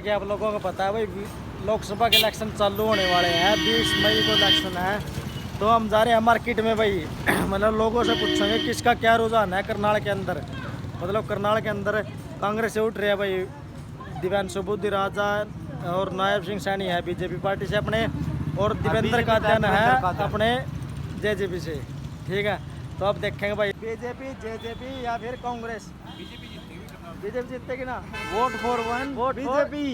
कि आप लोगों को पता है भाई लोकसभा के इलेक्शन चालू होने वाले हैं, 20 मई को इलेक्शन है। तो हम जा रहे हैं मार्केट में भाई मतलब लोगों से पूछेंगे किसका क्या रुझान है करनाल के अंदर। मतलब करनाल के अंदर कांग्रेस से उठ रहे हैं भाई दिव्यांशु बुद्धि राजा और नायब सिंह सैनी है बीजेपी पार्टी से अपने, और देवेंद्र कादयान है अपने जेजेपी से। ठीक है, तो अब देखेंगे भाई बीजेपी जेजेपी या फिर कांग्रेस। बीजेपी जीतेगी ना। Vote for one vote BJP.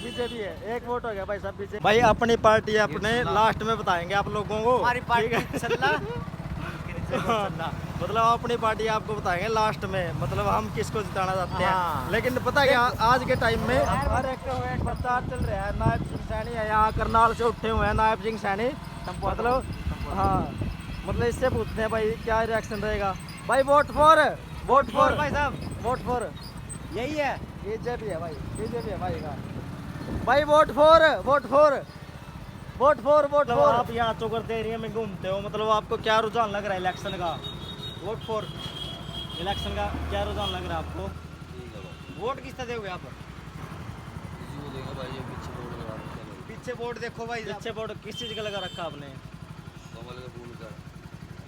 BJP है, एक वोट हो गया भाई साहब बीजेपी। भाई अपनी पार्टी अपने लास्ट में बताएंगे आप लोगों को। हमारी पार्टी चलना मतलब अपनी पार्टी आपको बताएंगे लास्ट में, मतलब हम किसको जिताना चाहते हैं। लेकिन पता क्या आज के टाइम में हर एक प्रचार चल रहा है, नायब सिंह सैनी है यहाँ करनाल से उठे हुए हैं नायब सिंह सैनी। मतलब हाँ, मतलब इससे पूछते हैं भाई क्या रिएक्शन रहेगा। भाई वोट फॉर भाई साहब, वोट फॉर यही है, बीजेपी है भाई, बीजेपी है भाई का भाई। वोट फॉर आप यहाँ चौकर्ते एरिया में घूमते हो, मतलब आपको क्या रुझान लग रहा है इलेक्शन का? वोट फॉर इलेक्शन का क्या रुझान लग रहा है आपको? वोट किस तरह दोगे आप? पीछे बोर्ड देखो भाई, पीछे बोर्ड किस चीज का लगा रखा आपने?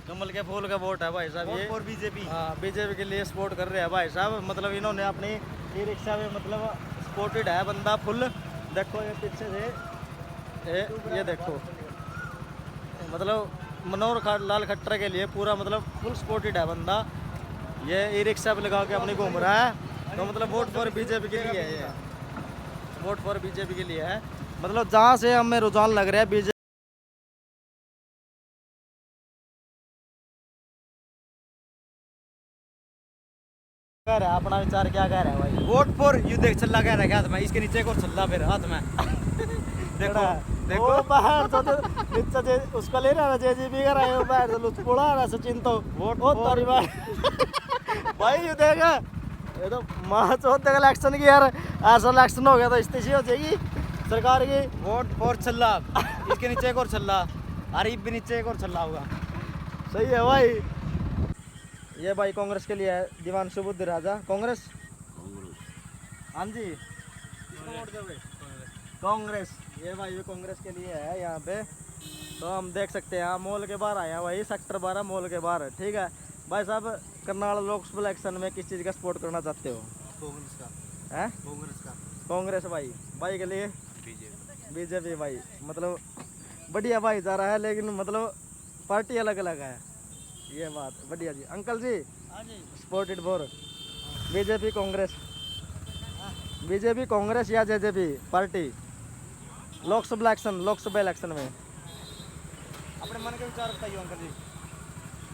कमल के फूल का वोट है भाई साहब ये। और बीजेपी, हाँ बीजेपी के लिए सपोर्ट कर रहे हैं भाई साहब। मतलब इन्होंने अपनी ई रिक्शा में मतलब सपोर्टेड है बंदा फुल। देखो ये पीछे से ये देखो, मतलब मनोहर लाल खट्टर के लिए पूरा मतलब फुल सपोर्टेड है बंदा। ये ई रिक्शा पे लगा के अपनी घूम रहा है, तो मतलब वोट फॉर बीजेपी के लिए है, ये वोट फॉर बीजेपी के लिए है। मतलब जहाँ से हमें रुझान लग रहा है बीजेपी कह रहा है। अपना विचार क्या कह रहा है भाई? वोट फॉर यू देख छल्ला कह रहा है हाथ में, इसके नीचे को छल्ला फिर हाथ में देखो देखो बाहर तो नीचे उसका ले रहा है जेजेपी का रहा है बाहर तो लुच पड़ा रहा सचिन तो वोट बहुत तारी बार भाई ये देख ये तो मां चौथ तक इलेक्शन की यार, ऐसा इलेक्शन हो गया तो स्थिति हो जाएगी सरकार की। वोट फॉर छल्ला, इसके नीचे एक और छल्ला, अरे भी नीचे एक और छल्ला होगा। सही है भाई। ये भाई कांग्रेस के लिए है दिव्यांशु बुद्धि राजा। कांग्रेस हाँ जी, किसको वोट दोगे? कांग्रेस। ये भाई ये कांग्रेस के लिए है यहाँ पे। तो हम देख सकते हैं मॉल के बाहर आए हैं भाई, सेक्टर 12 मॉल के बाहर। ठीक है भाई साहब, करनाल लोकसभा इलेक्शन में किस चीज़ का सपोर्ट करना चाहते हो? कांग्रेस का है। कांग्रेस भाई के लिए बीजेपी भाई। मतलब बढ़िया भाई जा रहा है, लेकिन मतलब पार्टी अलग अलग है, ये बात बढ़िया जी। Uncle ji supported for BJP Congress, BJP Congress या जेजेपी पार्टी लोकसभा इलेक्शन में अपने मन के विचार बताइए अंकल जी।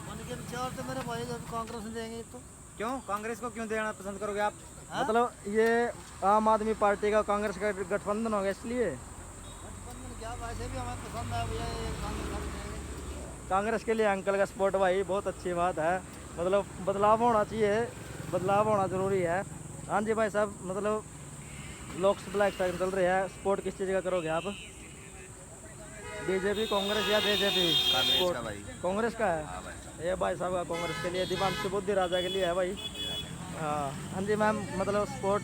मन के विचार तो मेरे भाई जब कांग्रेस में देंगे तो। क्यों कांग्रेस को क्यों देना पसंद करोगे आप? मतलब ये आम आदमी पार्टी का कांग्रेस का गठबंधन होगा इसलिए। गठबंधन क्या, वैसे भी हमें पसंद है भैया ये कांग्रेस के लिए अंकल का सपोर्ट भाई, बहुत अच्छी बात है। मतलब बदलाव होना चाहिए, बदलाव होना ज़रूरी है। हाँ जी भाई साहब, मतलब लोकसभा इलेक्शन चल रही है, सपोर्ट किस चीज़ का करोगे आप? बीजेपी कांग्रेस या जेजेपी? कांग्रेस का है ये भाई साहब का, कांग्रेस के लिए दिव्यांशु बुद्धि राजा के लिए है भाई। हाँ हाँ जी मैम, मतलब सपोर्ट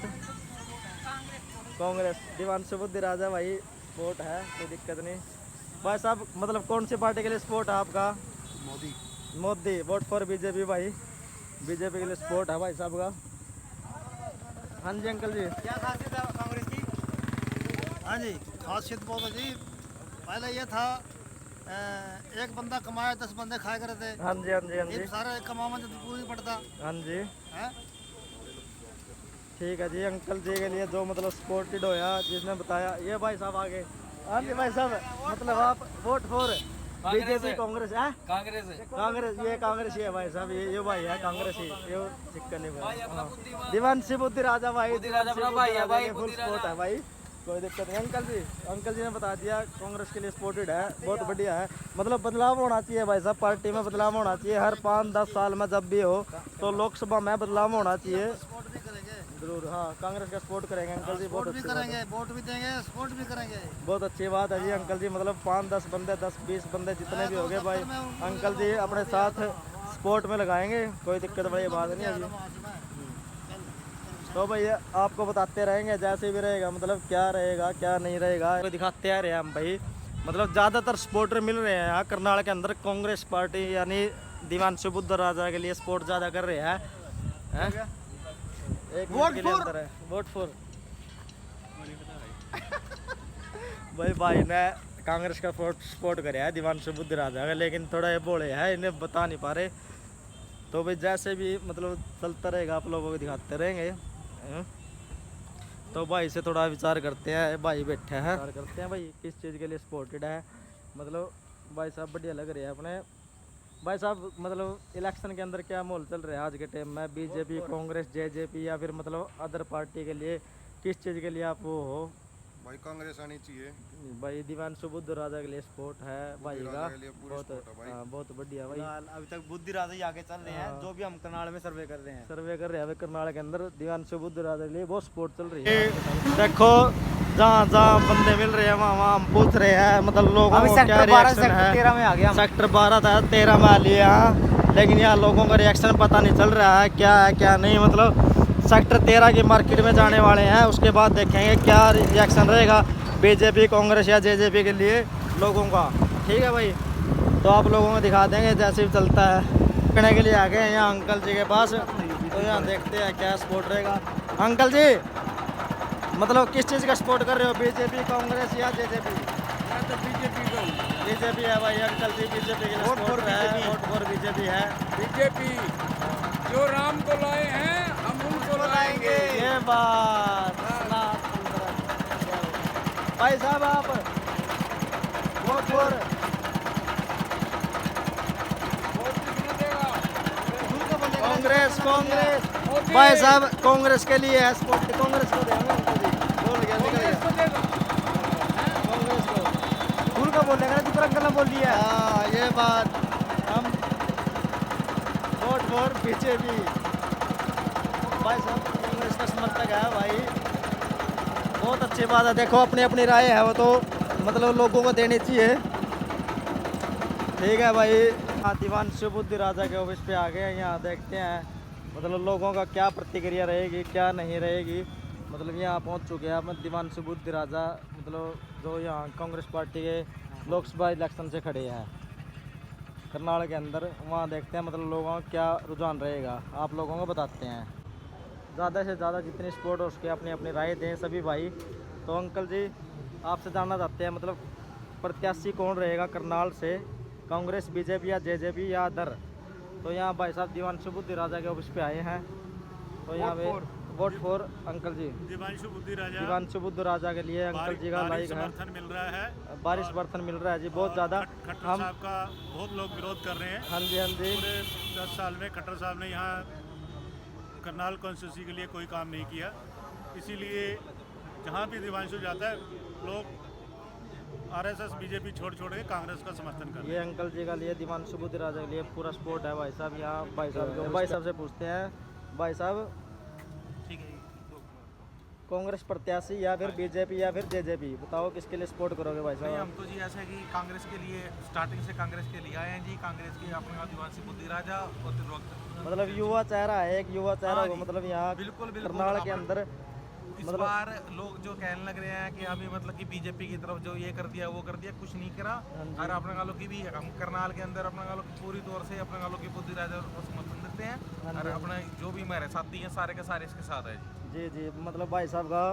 कांग्रेस दिव्यांशु बुद्धि राजा भाई सपोर्ट है, कोई दिक्कत नहीं भाई साहब। मतलब कौन सी पार्टी के लिए सपोर्ट है आपका? मोदी। वोट फॉर बीजेपी भाई, बीजेपी के लिए सपोर्ट है भाई साहब का। हाँ जी अंकल जी, क्या खासियत है कांग्रेस की? हाँ जी, खासियत बहुत है जी। पहले ये था एक बंदा कमाया 10 बंदे खाया करते थे। हाँ जी हाँ जी हाँ जी, सारा कमावा तो पूरी पड़ता। हाँ जी है ठीक है जी। अंकल जी के लिए जो मतलब सपोर्टेड होया जिसने बताया, ये भाई साहब आगे। हाँ जी भाई साहब, मतलब आप वोट फॉर बीजेपी कांग्रेस है? कांग्रेस ये कांग्रेस ही है भाई साहब, ये भाई है कांग्रेस ही, ये चिक्कन नहीं भाई। दिव्यांशु बुद्धि राजा भाई, फुल सपोर्ट है भाई, कोई दिक्कत नहीं। अंकल जी ने बता दिया कांग्रेस के लिए सपोर्टेड है, बहुत बढ़िया है। मतलब बदलाव होना चाहिए भाई साहब, पार्टी में बदलाव होना चाहिए। हर 5-10 साल में जब भी हो तो लोकसभा में बदलाव होना चाहिए सपोर्ट भी करेंगे जरूर। हाँ कांग्रेस का सपोर्ट करेंगे अंकल जी, बहुत भी करेंगे, वोट भी देंगे, सपोर्ट भी करेंगे। बहुत अच्छी बात है जी अंकल जी। मतलब 5-10 बंदे 10-20 बंदे जितने भी हो गए भाई, अंकल जी अपने साथ सपोर्ट में लगाएंगे, कोई दिक्कत वाली बात नहीं है जी। तो भाई आपको बताते रहेंगे जैसे भी रहेगा, मतलब क्या रहेगा क्या नहीं रहेगा तो दिखाते आ रहे हैं हम भाई। मतलब ज़्यादातर सपोर्टर मिल रहे हैं यहाँ करनाल के अंदर कांग्रेस पार्टी यानी दिवांशु बुद्ध राजा के लिए सपोर्ट ज़्यादा कर रहे हैं। एक वोट के लिए अंदर है, वोट फॉर भाई ने कांग्रेस का सपोर्ट करे है दिवांशु बुद्ध राजा का, लेकिन थोड़ा ये बोले है इन्हें बता नहीं पा रहे। तो भाई जैसे भी मतलब चलता रहेगा आप लोगों को दिखाते रहेंगे। तो भाई से थोड़ा विचार करते हैं, भाई बैठे हैं विचार करते हैं भाई किस चीज़ के लिए सपोर्टेड है। मतलब भाई साहब बढ़िया लग रहे हैं अपने भाई साहब। मतलब इलेक्शन के अंदर क्या माहौल चल रहा है आज के टाइम में, बीजेपी कांग्रेस जेजेपी या फिर मतलब अदर पार्टी के लिए किस चीज़ के लिए आप वो हो? भाई कांग्रेस आनी चाहिए भाई दिवांशु बुद्ध राजा के लिए सपोर्ट है भाई का, बहुत बहुत बढ़िया भाई। अभी तक बुद्धि राजा ही आगे चल रहे हैं, जो भी हम करनाल में सर्वे कर रहे हैं भाई करनाल के अंदर दिवांशु बुद्ध राजा के लिए बहुत सपोर्ट चल रही है। देखो जहाँ जहाँ बंदे मिल रहे हैं वहाँ हम पूछ रहे हैं मतलब लोगों को क्या रिएक्शन है। 13 में आ गया, सेक्टर 12 था 13 में आ लिया, लेकिन यहाँ लोगों का रिएक्शन पता नहीं चल रहा है क्या है क्या नहीं। मतलब सेक्टर 13 की मार्केट में जाने वाले हैं, उसके बाद देखेंगे क्या रिएक्शन रहेगा बीजेपी कांग्रेस या जेजेपी के लिए लोगों का। ठीक है भाई, तो आप लोगों को दिखा देंगे जैसे भी चलता है। कहने के लिए आ गए हैं यहाँ अंकल जी के पास, तो यहाँ देखते हैं क्या सपोर्ट रहेगा। अंकल जी मतलब किस चीज़ का सपोर्ट कर रहे हो, बीजेपी कांग्रेस या जेजेपी? तो बीजेपी है भाई अंकल जी, बीजेपी के लिए वोट फॉर बीजेपी है। बीजेपी जो राम को लाए हैं हम उनको लाएंगे। ये बात भाई साहब आप वोट फॉर कांग्रेस भाई साहब कांग्रेस के लिए है सपोर्ट, कांग्रेस को देंगे अंकल जी। बोल गया निकल गया कांग्रेस को, फूल का बोल देगा दूसरा अंकल ने बोल दिया। हाँ ये बात, हम वोट फॉर बीजेपी भाई साहब कांग्रेस का समर्थक है भाई, बहुत अच्छी बात है। देखो अपनी अपनी राय है वो तो मतलब लोगों को देनी चाहिए। ठीक है भाई, दिवांशु बुद्ध राजा के ऑफिस पे आ गए, यहाँ देखते हैं मतलब लोगों का क्या प्रतिक्रिया रहेगी क्या नहीं रहेगी। मतलब यहाँ पहुँच चुके हैं अब दिवांशु बुद्ध राजा, मतलब जो यहाँ कांग्रेस पार्टी के लोकसभा इलेक्शन से खड़े हैं करनाल के अंदर। वहाँ देखते हैं मतलब लोगों का क्या रुझान रहेगा, आप लोगों को बताते हैं। ज़्यादा से ज़्यादा जितनी सपोर्ट हो उसके अपनी अपनी राय दें सभी भाई। तो अंकल जी आपसे जानना चाहते हैं मतलब प्रत्याशी कौन रहेगा करनाल से, कांग्रेस बीजेपी या जेजेपी या अदर? तो यहाँ भाई साहब दिवांशु बुद्ध राजा के ऑफिस पे आए हैं, तो यहाँ पे वोट फॉर अंकल जी दिवांशु बुद्ध राजा के लिए अंकल जी का लाइक है, समर्थन मिल रहा है, बारिश बर्तन मिल रहा है जी बहुत ज़्यादा। खट्टर हम साहब का बहुत लोग विरोध कर रहे हैं। हाँ जी पूरे 10 साल में खट्टर साहब ने यहाँ करनाल कॉन्स्टिट्यूंसी के लिए कोई काम नहीं किया, इसीलिए जहाँ भी दिवांशु जाता है लोग आरएसएस बीजेपी छोड़ के कांग्रेस का समर्थन कर रहे हैं। ये अंकल जी का लिए दिवांशु बुद्ध राजा के लिए पूरा सपोर्ट है भाई साहब। यहाँ भाई साहब से पूछते हैं, भाई साहब ठीक है, कांग्रेस प्रत्याशी या फिर बीजेपी या फिर जेजेपी, बताओ किसके लिए सपोर्ट करोगे भाई नहीं, साहब? हम तो जी ऐसा है कि कांग्रेस के लिए स्टार्टिंग से कांग्रेस के लिए आए हैं जी। कांग्रेस के अपने दिवांशु बुद्ध राजा और मतलब युवा चेहरा है, एक युवा चेहरा हाँ को जी, मतलब यहाँ बिल्कुल करनाल के अंदर इस मतलब बार लोग जो कहने लग रहे हैं कि अभी मतलब कि बीजेपी की तरफ जो ये कर दिया वो कर दिया, कुछ नहीं करा। और अपने गालों की भी हम करनाल के अंदर अपने गालों की पूरी तौर से अपने गालों की बुद्धि राजा को समर्थन देते हैं, और अपने जो भी हमारे साथी हैं सारे के सारे इसके साथ है जी जी। मतलब भाई साहब का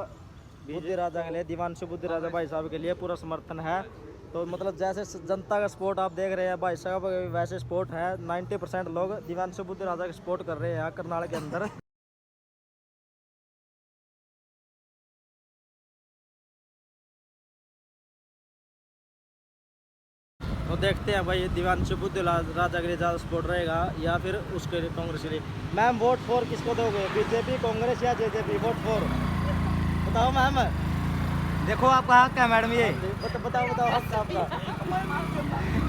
बुद्ध राजा के लिए, दिवांशु बुद्ध राजा भाई साहब के लिए पूरा समर्थन है। तो मतलब जैसे जनता का सपोर्ट आप देख रहे हैं भाई साहब, वैसे सपोर्ट है 90% लोग दिवांशु बुद्ध राजा का सपोर्ट कर रहे हैं करनाल के अंदर। तो देखते हैं भाई दिवांशु बुद्ध राजा के लिए ज़्यादा सपोर्ट रहेगा या फिर उसके लिए कांग्रेस के लिए। मैम वोट फॉर किसको दोगे, बीजेपी कांग्रेस या जेजेपी? वोट फॉर बताओ मैम। देखो आपका हक है मैडम, ये बताओ हक आपका।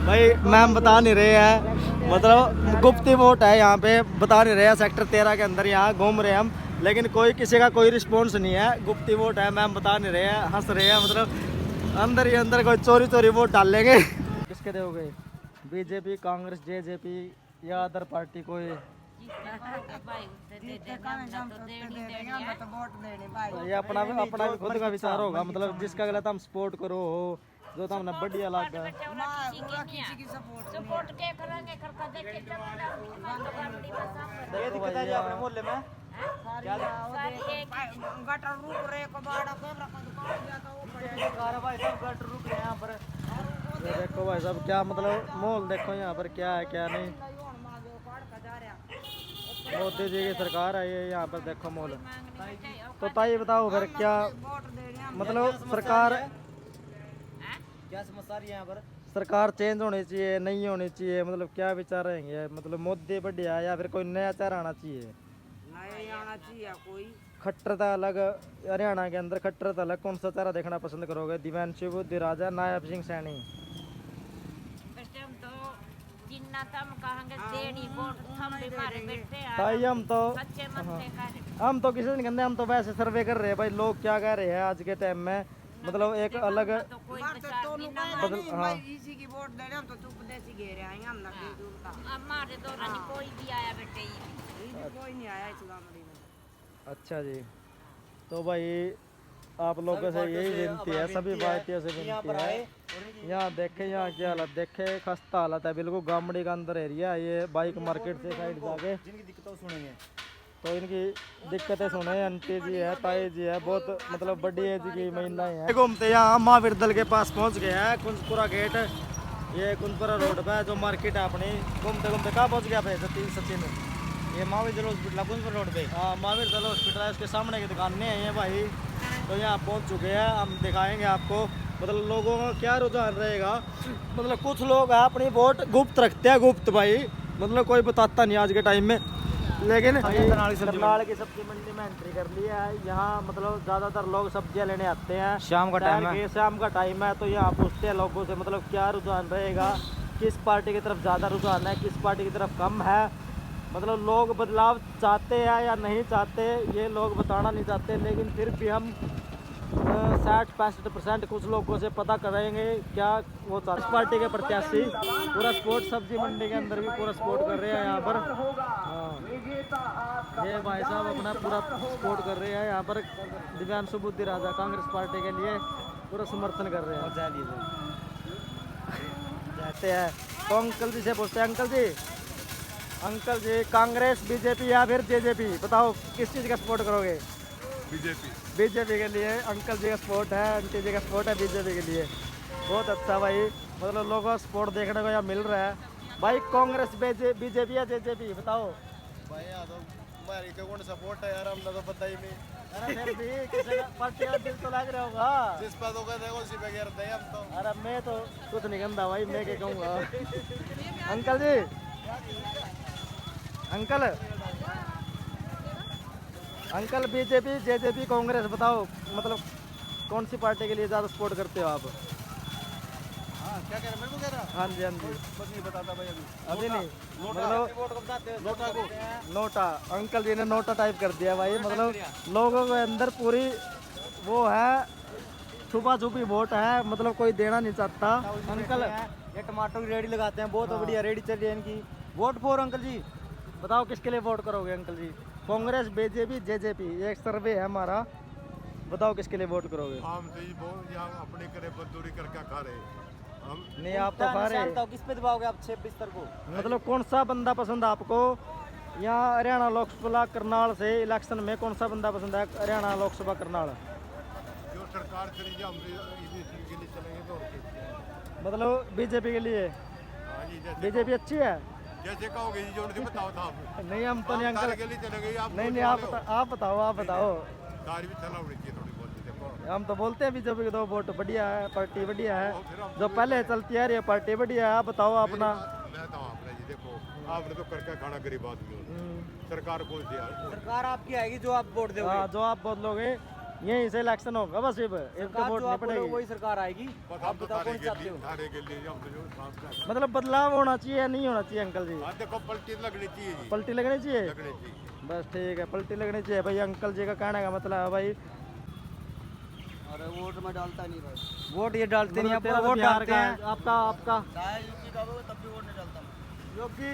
भाई मैम बता नहीं रहे हैं, मतलब गुप्ती वोट है यहाँ पे, बता नहीं रहे हैं। सेक्टर 13 के अंदर यहाँ घूम रहे हैं हम, लेकिन कोई किसी का कोई रिस्पॉन्स नहीं है। गुप्ती वोट है, मैम बता नहीं रहे हैं, हंस रहे हैं। मतलब अंदर ही अंदर कोई चोरी वोट डालेंगे। किसके दोगे, बीजेपी कांग्रेस जेजेपी या अदर पार्टी कोई? ये अपना भी खुद का विचार होगा, मतलब जिसका गलत हम सपोर्ट करो हो, जो तो हमने बढ़िया लगा। ये दिक्कत है अपने मोहल्ले में गटर रुक रहे को बाड़ा कैमरा को दुकान जाता वो पड़े भाई सब गटर रुक रहे हैं यहाँ पर। ये देखो भाई साहब क्या मतलब माहौल देखो यहाँ पर क्या है क्या नहीं। मोदी जी की सरकार है ये, यहाँ पर देखो माहौल। तो ताई बताओ फिर क्या मतलब सरकार क्या समस्या रही है यहाँ पर? सरकार चेंज होनी चाहिए नहीं होनी चाहिए, मतलब क्या विचार रहेंगे? मतलब मोदी बढ़िया या फिर कोई नया चेहरा आना चाहिए? नया आना चाहिए कोई। खट्टर था अलग, हरियाणा के अंदर खट्टर था अलग, कौन सा चेहरा देखना पसंद करोगे? दिव्यांशु बुद्धि राजा, नायब सिंह सैनी? भाई हम तो किसी नहीं कहते, हम तो वैसे सर्वे कर रहे हैं भाई लोग क्या कह रहे हैं आज के टाइम में, मतलब एक अलग इसी की वोट दे रहे हम तो चुप देसी घेरे आएंगे हम ना हमारे दौरान कोई भी आया बेटे, कोई नहीं आया इस गांव में। अच्छा जी, तो भाई आप लोगों से यही विनती है, सभी भारतीयों से विनती है, यहाँ देखे यहाँ की हालत देखे, खस्ता हालत है बिल्कुल, गामड़ी का अंदर एरिया है ये। बाइक मार्केट से साइड जाके जिनकी दिक्कतें सुनेंगे तो इनकी दिक्कतें सुने। आंटी जी है, ताई जी है, बहुत मतलब बड़ी एज की महिलाएं हैं। घूमते यहाँ महावीर दल के पास पहुँच गए हैं, कुंजपुरा गेट, ये कुंजपुरा रोड पे जो मार्केट है अपनी। घूमते घूमते कहाँ पहुँच गया भाई सचिन? ये महावीर दल हॉस्पिटल है कुंजपुरा रोड पे। हाँ महावीर दल हॉस्पिटल है, उसके सामने की दुकानें हैं भाई। तो यहाँ पहुँच चुके हैं, हम दिखाएंगे आपको मतलब लोगों का क्या रुझान रहेगा। मतलब कुछ लोग हैं अपनी वोट गुप्त रखते हैं, गुप्त भाई, मतलब कोई बताता नहीं आज के टाइम में। लेकिन करनाल की सब्जी मंडी में एंट्री कर लिया है। यहाँ मतलब ज़्यादातर लोग सब्जियाँ लेने आते हैं, शाम का टाइम है, शाम का टाइम है। तो यहाँ पूछते हैं लोगों से मतलब क्या रुझान रहेगा, किस पार्टी की तरफ ज़्यादा रुझान है, किस पार्टी की तरफ कम है। मतलब लोग बदलाव चाहते हैं या नहीं चाहते ये लोग बताना नहीं चाहते, लेकिन फिर भी हम 60-65% कुछ लोगों से पता करेंगे क्या वो चाहते। पार्टी के प्रत्याशी पूरा सपोर्ट सब्जी मंडी के अंदर भी पूरा सपोर्ट कर रहे हैं यहाँ पर। हाँ ये भाई साहब अपना पूरा सपोर्ट कर रहे हैं यहाँ पर, दिव्यांशु बुद्धि राजा कांग्रेस पार्टी के लिए पूरा समर्थन कर रहे हैं। जाते हैं तो अंकल जी से पूछते हैं, अंकल जी कांग्रेस बीजेपी या फिर जेजेपी, बताओ किस चीज़ का सपोर्ट करोगे? बीजेपी के लिए अंकल जी का सपोर्ट है, आंटी जी का सपोर्ट है बीजेपी के लिए। बहुत अच्छा भाई, मतलब लोगों का सपोर्ट देखने को यहाँ मिल रहा है भाई। कांग्रेस बीजेपी या जेजेपी बताओ भाई? हमारी तो कौन सपोर्ट है यार, हमने तो पता ही नहीं। अरे फिर भी किसी पार्टी का दिल तो लग रहा होगा, जिस पर तो कहते हैं उसी पे गिरते हैं हम तो। अरे मैं तो कुछ नहीं कहता भाई, मैं क्या कहूँगा। अंकल जी, अंकल बीजेपी जेजेपी कांग्रेस बताओ, मतलब कौन सी पार्टी के लिए ज़्यादा सपोर्ट करते हो आप? हाँ क्या कह रहे, मेरे को कह रहा? हाँ जी हाँ जी, बस नहीं बताता भाई अभी नहीं, मतलब नोटा को नोटा, अंकल जी ने नोटा टाइप कर दिया भाई। मतलब लोगों के अंदर पूरी वो है, छुपा छुपी वोट है, मतलब कोई देना नहीं चाहता। अंकल ये टमाटर की रेडी लगाते हैं, बहुत बढ़िया रेडी चल रही है इनकी। वोट फॉर अंकल जी, बताओ किसके लिए वोट करोगे अंकल जी? कांग्रेस बीजेपी जेजेपी, एक सर्वे है हमारा, बताओ किसके लिए वोट करोगे? हम तो ये बहुत यहाँ अपने करे मजदूरी करके खा रहे हम। नहीं आप तो खा रहे, किस पे दबाओगे आप 26 तारीख को? मतलब कौन सा बंदा पसंद आपको यहाँ हरियाणा लोकसभा करनाल से इलेक्शन में? कौन सा बंदा पसंद है हरियाणा लोकसभा करनाल? जो सरकार करेगी हम इसी के लिए चलेंगे तो। मतलब बीजेपी के लिए? हाँ जी, बीजेपी अच्छी है जैसे कहोगे जी, जो नहीं बताओ था आप। नहीं हम तो नहीं अंकल के लिए चलेंगे आप। नहीं आप बताओ। कार भी चला उड़ी थी थोड़ी बहुत, देखो हम तो बोलते हैं बीजेपी की तो वोट बढ़िया है, पार्टी बढ़िया है, जो पहले चलती आ रही है पार्टी बढ़िया है। आप बताओ अपना। मैं तो आपने जी देखो, आपने तो करके खाना गरीब आदमी हो, सरकार कौन सी यार? सरकार आपकी आएगी जो आप वोट दोगे। हाँ जो आप वोट लोगे यहीं से इलेक्शन होगा बस, सिर्फ इनको वोट नहीं पड़ेगी, वही सरकार आएगी। आप बताओ कौन चाहते हो? मतलब बदलाव होना चाहिए या नहीं होना चाहिए अंकल जी? देखो पलटी लगनी चाहिए जी, पलटी लगनी चाहिए, लगनी चाहिए। बस ठीक है, पलटी लगनी चाहिए भाई। अंकल जी का कहने का मतलब है भाई। अरे वोट में डालता नहीं भाई, वोट ये डालते नहीं, आप वोट डालते हैं। आपका चाहे यूपी का हो तब भी वोट नहीं डालता। योगी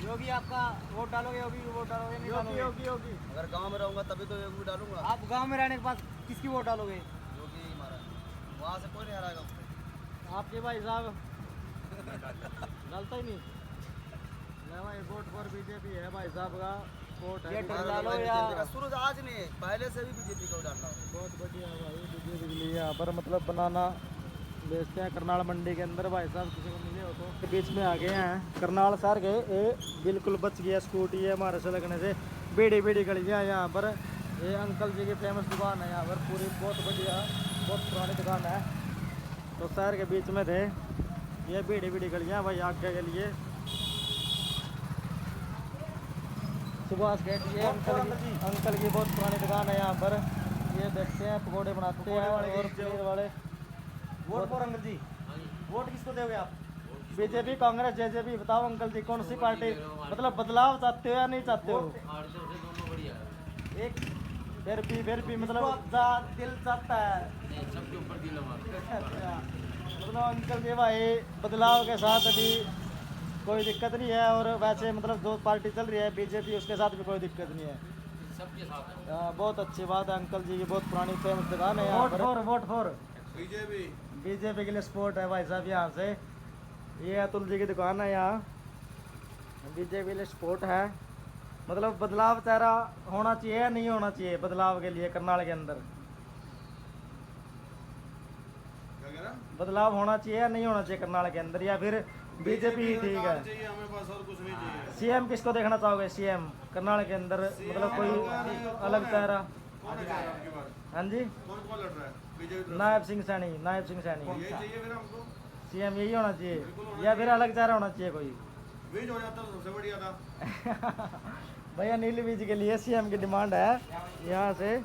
योगी आपका वोट डालोगे? योगी को वोट डालोगे? नहीं डालोगे? योगी योगी। अगर गांव में रहूंगा तभी तो योगी डालूंगा। आप गांव में रहने के बाद किसकी वोट डालोगे? योगी हमारा, वहाँ से कोई नहीं हराएगा उसको। आपके भाई साहब डालता ही नहीं। भाई वोट फॉर बीजेपी है भाई साहब का वोट है। डालो या शुरू से आज नहीं, पहले से भी बीजेपी को डालना। बहुत बढ़िया भाई बीजेपी के लिए यहाँ पर मतलब बनाना बेचते हैं करनाल मंडी के अंदर। भाई साहब किसी को मिले हो तो बीच में आ गए हैं करनाल शहर के। बिल्कुल बच गया स्कूटी है हमारे से लगने से। बेड़ी बेड़ी गलियाँ यहाँ पर। ये अंकल जी की फेमस दुकान है यहाँ पर पूरी, बहुत बढ़िया बहुत पुरानी दुकान है। तो शहर के बीच में थे ये बेड़ी बेड़ी गलियाँ भाई आगे के लिए। सुभाष गेट ये अंकल की बहुत पुरानी दुकान है यहाँ पर। ये देखते हैं पकौड़े बनाते हैं और पनीर वाले। Vote for uncle ji. Vote किसको दोगे आप? BJP, Congress, JJP? बताओ अंकल जी कौन सी पार्टी मतलब बदलाव चाहते हो या नहीं चाहते हो? एक फिर भी मतलब दिल चाहता है सबके ऊपर दिल। मतलब अंकल जी भाई बदलाव के साथ अभी कोई दिक्कत नहीं है। और वैसे मतलब जो पार्टी चल रही है बीजेपी उसके साथ भी कोई दिक्कत नहीं है, सबके साथ। बहुत अच्छी बात है अंकल जी की बहुत पुरानी फेमस दुकान है यहाँ पर। वोट फॉर बीजेपी के लिए सपोर्ट है भाई साहब यहाँ से। ये अतुल जी की दुकान है यहाँ। बीजेपी के लिए सपोर्ट है। मतलब बदलाव तेरा होना चाहिए या नहीं होना चाहिए बदलाव के लिए करनाल के अंदर? बदलाव होना चाहिए या नहीं होना चाहिए करनाल के अंदर, या फिर बीजेपी ही ठीक है? सीएम किसको देखना चाहोगे? सीएम करनाल के अंदर मतलब कोई अलग चेहरा? हाँ जी, नायब सिंह सैनी। नायब सिंह सैनी सीएम यही होना चाहिए या फिर अलग चेहरा होना चाहिए कोई? बीज हो जाता तो सबसे बढ़िया था। भैया नीली बीज के लिए सीएम की डिमांड है यहाँ से।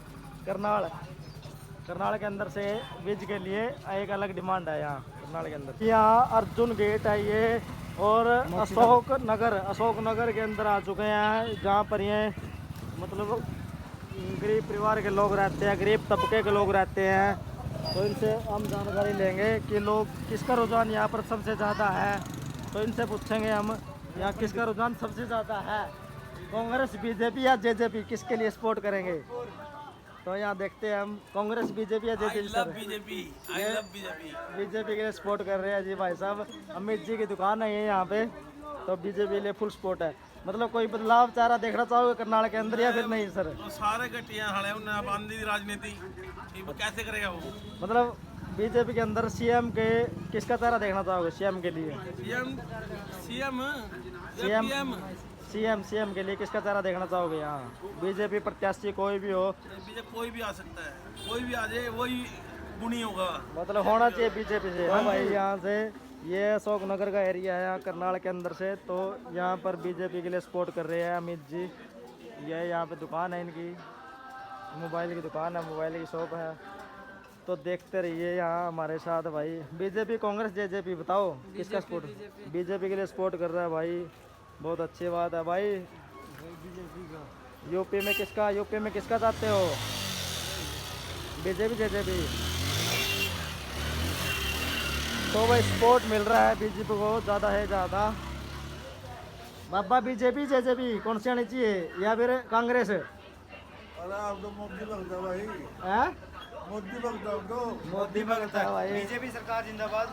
करनाल के अंदर से बीज के लिए एक अलग डिमांड है यहाँ करनाल के अंदर। यहाँ अर्जुन गेट है ये और अशोक नगर के अंदर आ चुके हैं जहाँ पर ये मतलब गरीब परिवार के लोग रहते हैं, गरीब तबके के लोग रहते हैं। तो इनसे हम जानकारी लेंगे कि लोग किसका रुझान यहाँ पर सबसे ज़्यादा है। तो इनसे पूछेंगे हम यहाँ किसका रुझान सबसे ज़्यादा है, कांग्रेस, बीजेपी या जेजेपी, किसके लिए सपोर्ट करेंगे? तो यहाँ देखते हैं हम कांग्रेस, बीजेपी या जेजेपी? सर बीजेपी के लिए सपोर्ट कर रहे हैं जी भाई साहब। अमित जी की दुकान है ये यहाँ पे। तो बीजेपी के लिए फुल सपोर्ट है। मतलब कोई बदलाव चारा देखना चाहोगे करनाल के अंदर या फिर नहीं सर? सारे घटिया हड़े उन्हें बांधी राजनीति वो कैसे करेगा वो? मतलब बीजेपी के अंदर सीएम के किसका चेहरा देखना चाहोगे सीएम के लिए? सीएम के लिए किसका चेहरा देखना चाहोगे यहाँ? बीजेपी प्रत्याशी कोई भी हो? कोई भी आ सकता है, कोई भी आ जाए वही गुणी होगा। मतलब होना चाहिए बीजेपी से। हाँ भाई यहाँ से ये अशोक नगर का एरिया है यहाँ करनाल के अंदर से। तो यहाँ पर बीजेपी के लिए सपोर्ट कर रहे हैं अमित जी। ये यहाँ पे दुकान है इनकी, मोबाइल की दुकान है, मोबाइल की शॉप है। तो देखते रहिए यहाँ हमारे साथ भाई। बीजेपी, कांग्रेस, जेजेपी बताओ किसका सपोर्ट? बीजेपी के लिए सपोर्ट कर रहा है भाई, बहुत अच्छी बात है भाई। यूपी में किसका चाहते हो? BJP, JJP? तो भाई सपोर्ट मिल रहा है बीजेपी को ज़्यादा है ज़्यादा। बाबा बीजेपी, जेजेपी कौन सी आनी चाहिए या फिर कांग्रेस? अरे आप तो मोदी लगता है भाई। हैं? मोदी लगता है मोदी भगत है भाई। बीजेपी सरकार जिंदाबाद।